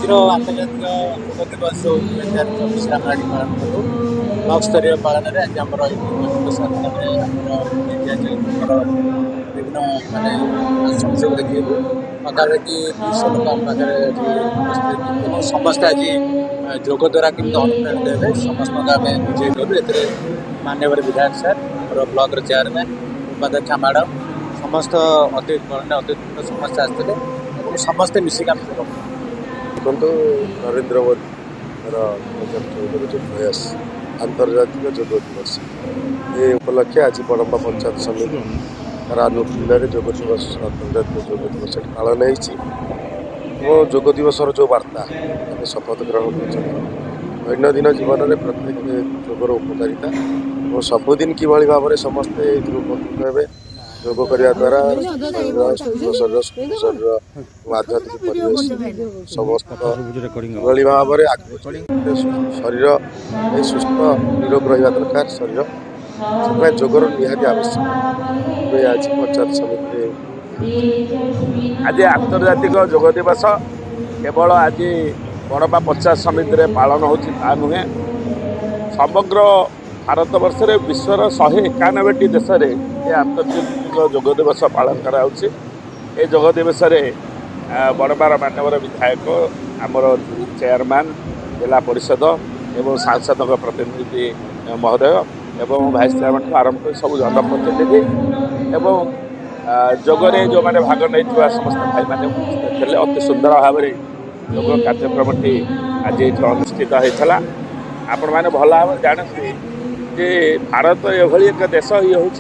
आज आंतर्जातिक योग दिवस 2024 आम पालन करूँ ब्लक स्तरीय पालन में आज आम विभिन्न मानने समस्या को देखू पाखापाखि 200 लोक आम पाखे उपस्थित समस्त आज योग द्वारा केमी अनुप्राणित हे समस्त आम बुझे करूँ ए मान्यवर विधायक सर और ब्लक चेयरमैन उपाध्यक्ष मैडम समस्त अतिथि समस्त आसते समस्ते मिसिक देखो नरेंद्र मोदी जो प्रयास आंतर्जातिक योग दिवस ये उपलक्षे आज बड़म्बा पंचायत समिति तार अनुकूल योग दिवस आंतर्जातिक योग दिवस पालन योग दिवस जो वार्ता शपथ ग्रहण कर दैनंदिन जीवन में प्रत्येक योगर उपकारिता और सबुदिन किभली भाव में समस्ते उपकृत हे योग करने द्वारा शरीर शरीर आध्यात्मिक परिवेश समस्त भली भाव में शरीर सुस्थ निरोग रहा दरकार शरीर से योगर निहाती आवश्यक आज पंचायत समिति आज आंतर्जातिक योग दिवस केवल आज बड़म्बा पंचायत समिति पालन होता नुहे समग्र भारत वर्ष में विश्वर 191टी देश में आंतर्जातिक योग दिवस पालन कराउछि। ए योग दिवस बड़म्बार मान्यवर विधायक आमर चेयरमैन जिला परिषद एवं सांसद प्रतिनिधि महोदय एवं भाइस चेयरमैन आरंभ कर सब जनप्रतिनिधि एवं जोगरे जो मैंने भाग नहीं समस्त भाई मैंने उपस्थित थे अति सुंदर भाव में योग कार्यक्रमटी आज ये अनुष्ठित होता आपण मैंने भल भाव जानते जे भारत एभली एक देश ये हूँ